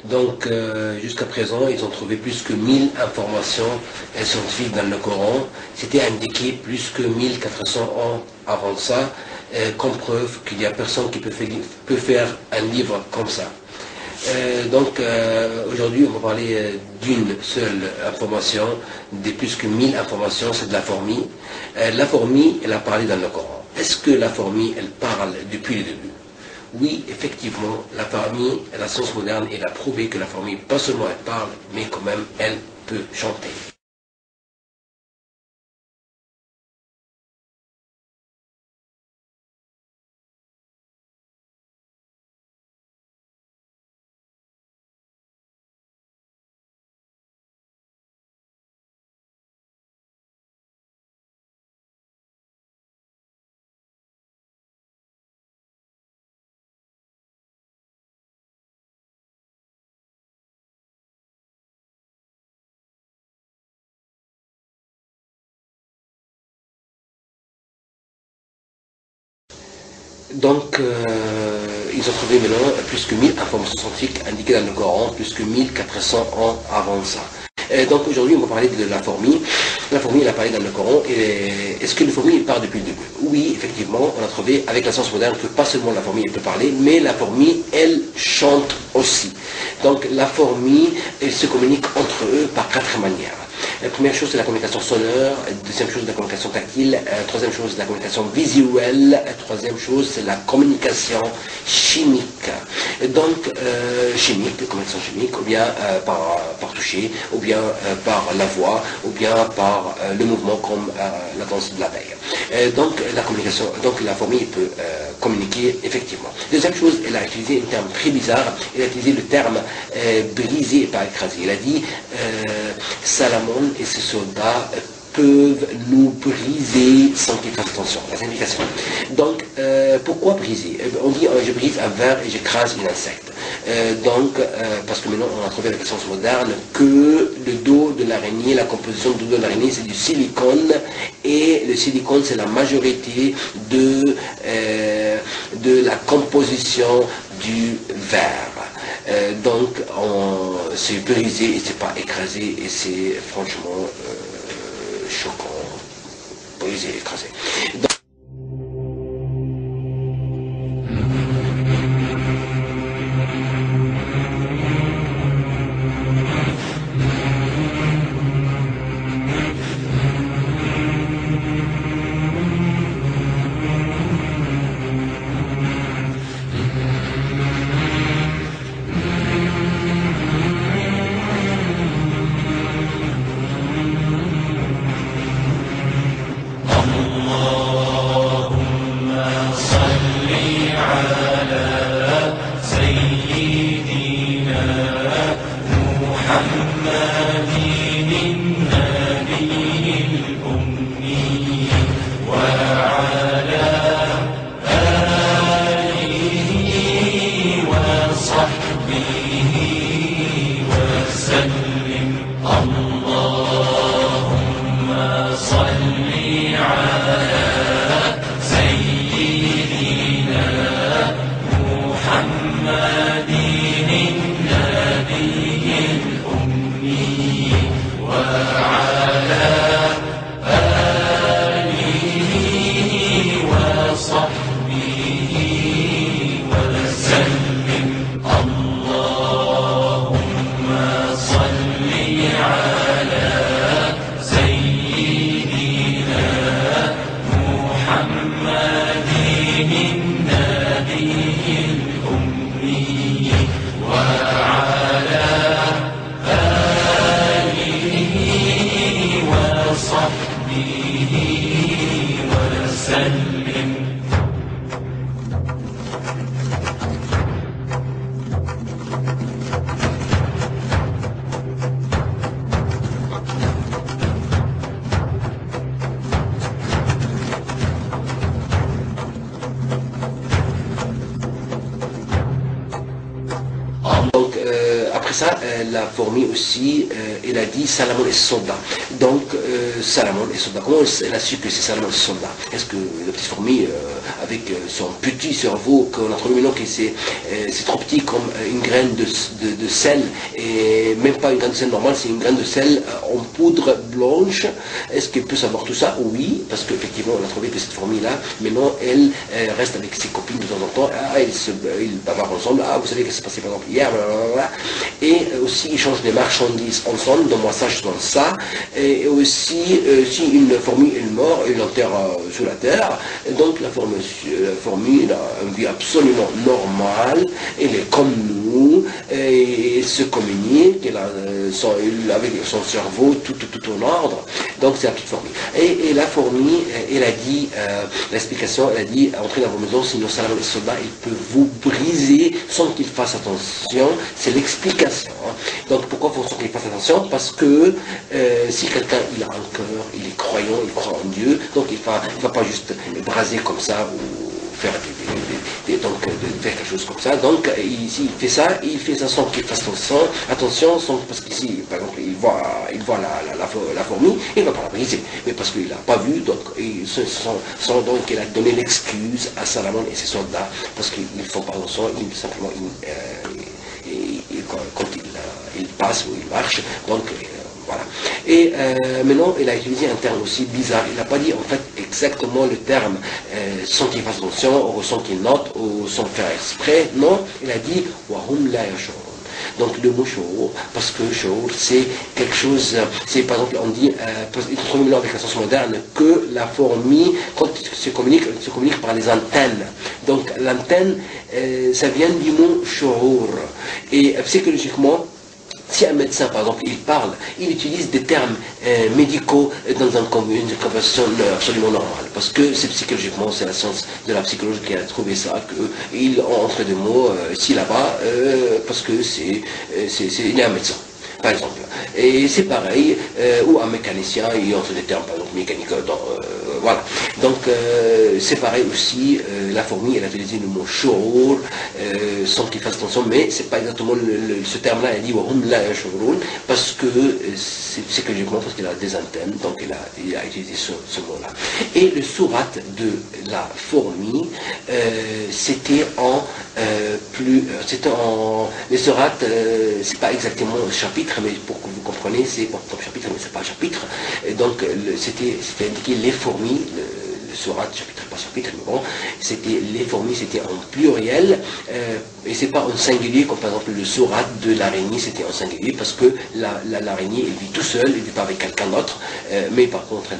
Donc, jusqu'à présent, ils ont trouvé plus que 1000 informations scientifiques dans le Coran. C'était indiqué plus que 1400 ans avant ça, comme preuve qu'il n'y a personne qui peut faire un livre comme ça. Aujourd'hui, on va parler d'une seule information, des plus que 1000 informations, c'est de la fourmi. La fourmi, elle a parlé dans le Coran. Est-ce que la fourmi, elle parle depuis le début? Oui, effectivement, la fourmi, la science moderne, elle a prouvé que la fourmi, pas seulement elle parle, mais quand même, elle peut chanter. Donc, ils ont trouvé maintenant plus que 1000 informations scientifiques indiquées dans le Coran, plus que 1400 ans avant ça. Donc aujourd'hui, on va parler de la fourmi. La fourmi, elle a parlé dans le Coran. Est-ce que la fourmi part depuis le début? Oui, effectivement, on a trouvé avec la science moderne que pas seulement la fourmi elle peut parler, mais la fourmi, elle chante aussi. Donc la fourmi, elle se communique entre eux par 4 manières. La première chose, c'est la communication sonore. Deuxième chose, la communication tactile. Troisième chose, la communication visuelle. Troisième chose, c'est la communication chimique. Donc, communication chimique, ou bien par toucher, ou bien par la voix, ou bien par le mouvement comme la danse de l'abeille. Donc, la fourmi peut communiquer effectivement. Deuxième chose, elle a utilisé un terme très bizarre. Elle a utilisé le terme brisé et pas écrasé. Elle a dit Salamon et ses soldats peuvent nous briser sans qu'ils fassent attention. La signification. Donc, pourquoi briser? On dit je brise un verre et j'écrase un insecte. Parce que maintenant on a trouvé avec la science moderne que le dos de l'araignée, la composition du dos de l'araignée, c'est du silicone, et le silicone c'est la majorité de la composition du verre. Donc c'est brisé et c'est pas écrasé, et c'est franchement choquant. Brisé et écrasé. Après ça, la fourmi aussi, elle a dit Salamon et soldat. Donc, Salamon et soldat. Comment elle a su que c'est Salamon et soldat? Est-ce que la petite fourmi avec son petit cerveau qu'on a trouvé maintenant que c'est trop petit comme une graine de sel, et même pas une graine de sel normale, c'est une graine de sel en poudre blanche. Est-ce qu'elle peut savoir tout ça? Oui, parce qu'effectivement on a trouvé que cette fourmi-là, maintenant elle reste avec ses copines de temps en temps, ils bavarent ensemble, vous savez ce qui s'est passé par exemple hier, blablabla. Et aussi ils changent des marchandises ensemble, dans moi ça, je dans ça, et aussi si une fourmi elle meurt, elle l'enterre sous la terre, et donc la fourmi elle a une vie absolument normale, elle est comme nous, et elle se communique, elle a avec son cerveau tout en ordre, donc c'est la petite fourmi. Et la fourmi, elle a dit, l'explication, elle a dit, entrez dans vos maisons, sinon Salomon et les soldats, ils peuvent vous briser sans qu'ils fassent attention, c'est l'explication. Hein. Donc pourquoi faut qu'ils fassent attention? Parce que si quelqu'un il a un cœur, il est croyant, il croit en Dieu, donc il ne va pas juste braser comme ça ou faire faire quelque chose comme ça. Donc s'il fait ça, il fait ça sans qu'il fasse attention, parce qu'ici, par exemple, il voit la fourmi, il ne va pas la briser, mais parce qu'il n'a pas vu, donc il a donné l'excuse à Salomon et ses soldats, parce qu'ils ne font pas attention, simplement quand il passe ou il marche, donc voilà. Et maintenant, il a utilisé un terme aussi bizarre. Il n'a pas dit en fait exactement le terme sans qu'il fasse attention, ou sans qu'il note, ou sans faire exprès. Non, il a dit Wahum la yashurun. Donc le mot shour, parce que shour, c'est quelque chose, c'est par exemple, on dit, avec la science moderne, que la fourmi, quand elle se communique par les antennes. Donc l'antenne, ça vient du mot shour. Et psychologiquement, si un médecin, par exemple, il utilise des termes médicaux dans une conversation absolument normale, parce que c'est psychologiquement, c'est la science de la psychologie qui a trouvé ça, qu'il entre des mots ici, là-bas, parce que il est un médecin, par exemple. Et c'est pareil, ou un mécanicien, il entre des termes, par exemple, mécaniques, voilà. Donc, c'est pareil aussi, la fourmi, elle a utilisé le mot shour, sans qu'il fasse attention, mais c'est pas exactement ce terme-là, elle dit wahum la yashurun, parce que c'est psychologiquement, parce qu'il a des antennes, donc il a utilisé ce mot-là. Et le sourate de la fourmi, c'était les sourates, c'est pas exactement un chapitre, mais pour que vous compreniez, c'est comme chapitre, mais c'est pas un chapitre. Et donc, c'était indiqué les fourmis, le sourate, chapitre pas chapitre, mais bon, c'était les fourmis, c'était en pluriel, et c'est pas en singulier, comme par exemple le sourate de l'araignée, c'était en singulier, parce que l'araignée, elle vit tout seul, elle vit pas avec quelqu'un d'autre, mais par contre,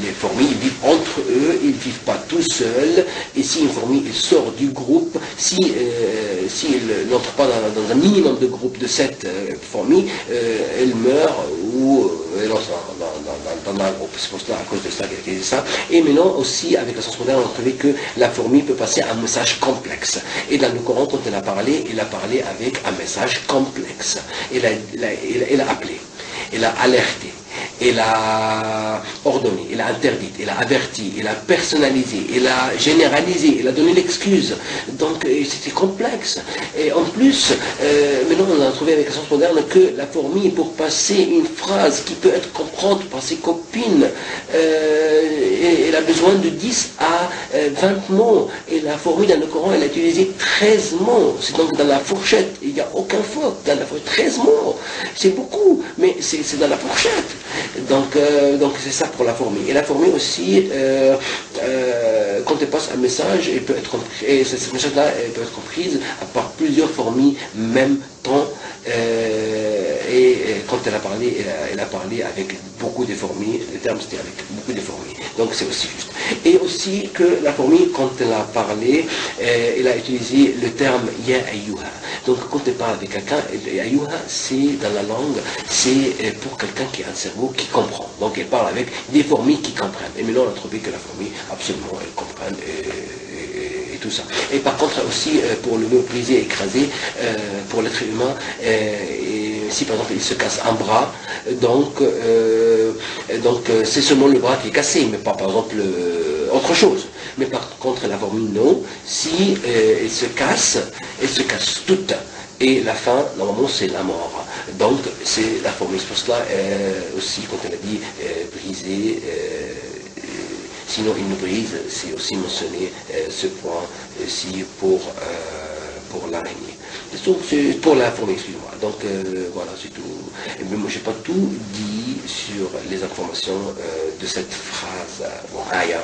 les fourmis, ils vivent entre eux, ils ne vivent pas tout seuls, et si une fourmi elle sort du groupe, si elle n'entre pas dans un minimum de groupe de 7 fourmis, elle meurt ou elle entre dans un groupe. C'est pour cela, à cause de ça qu'elle a dit ça. Et maintenant aussi, avec la science moderne, on a trouvé que la fourmi peut passer un message complexe. Et dans le Coran, quand elle a parlé avec un message complexe. Elle a appelé, elle a alerté, elle a ordonné, elle a interdit, elle a averti, elle a personnalisé, elle a généralisé, elle a donné l'excuse. Donc c'était complexe. Et en plus, maintenant on a trouvé avec la science moderne que la fourmi, pour passer une phrase qui peut être comprise par ses copines, elle a besoin de 10 à 20 mots. Et la fourmi dans le Coran, elle a utilisé 13 mots. C'est donc dans la fourchette, il n'y a aucun faute. Dans la fourchette, 13 mots. C'est beaucoup, mais c'est dans la fourchette. Donc c'est ça pour la fourmi. Et la fourmi aussi, quand elle passe un message, elle peut être compris, et ce message-là peut être comprise par plusieurs fourmis même temps. Et quand elle a parlé avec beaucoup de fourmis, le terme c'était avec beaucoup de fourmis. Donc c'est aussi juste. Et aussi que la fourmi, quand elle a parlé, elle a utilisé le terme ya ayyuha. Donc quand elle parle avec quelqu'un, ayyuha, c'est dans la langue, c'est pour quelqu'un qui a un cerveau qui comprend. Donc elle parle avec des fourmis qui comprennent. Et maintenant on a trouvé que la fourmi, absolument, elle comprend. Et tout ça. Et par contre aussi pour le mot brisé, écrasé, pour l'être humain, si par exemple il se casse un bras, donc c'est seulement le bras qui est cassé, mais pas par exemple autre chose. Mais par contre la fourmi non, si elle se casse toute. Et la fin, normalement, c'est la mort. Donc, c'est la fourmi. C'est pour cela aussi, quand elle a dit briser, Sinon, une brise, c'est aussi mentionné ce point-ci pour l'araignée. C'est pour la fourmi, excuse-moi. Donc voilà, c'est tout. Mais moi, je n'ai pas tout dit sur les informations de cette phrase. Bon,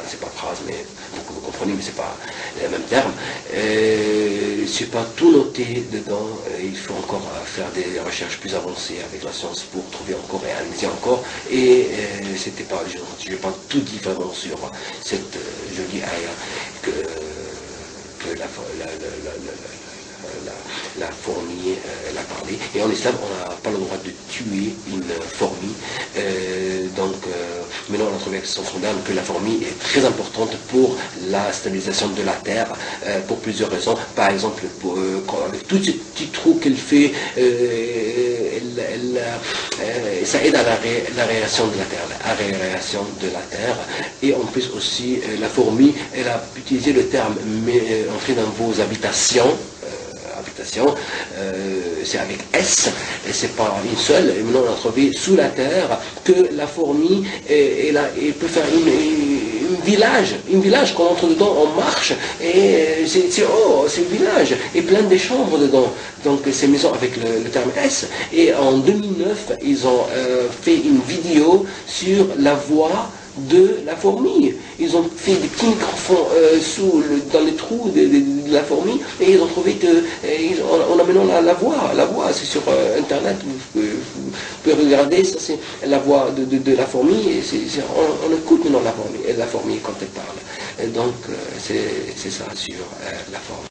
c'est pas phrase, mais vous comprenez, mais c'est pas le même terme. Je n'ai pas tout noté dedans. Il faut encore faire des recherches plus avancées avec la science pour trouver encore et analyser encore. Et c'était pas, je n'ai pas tout dit vraiment sur cette jolie aya que la fourmi, elle a parlé. Et en islam, on n'a pas le droit de tuer une fourmi. Maintenant, on a trouvé avec son moderne que la fourmi est très importante pour la stabilisation de la terre, pour plusieurs raisons. Par exemple, avec tous ces petits trous qu'elle fait, ça aide à l'aération de la terre, Et en plus aussi, la fourmi, elle a utilisé le terme entrer dans vos habitations. C'est avec S, et c'est pas une seule. Et maintenant on a trouvé sous la terre que la fourmi elle peut faire un village qu'on entre dedans, on marche, et c'est un village, et plein de chambres dedans. Donc ces maisons avec le terme S. Et en 2009, ils ont fait une vidéo sur la voix de la fourmi. Ils ont fait des petits microphones dans les trous de la fourmi, et ils ont trouvé que on a maintenant la voix, c'est sur internet, vous pouvez regarder, ça c'est la voix de la fourmi, et on écoute maintenant la fourmi quand elle parle. Et donc c'est ça sur la fourmi.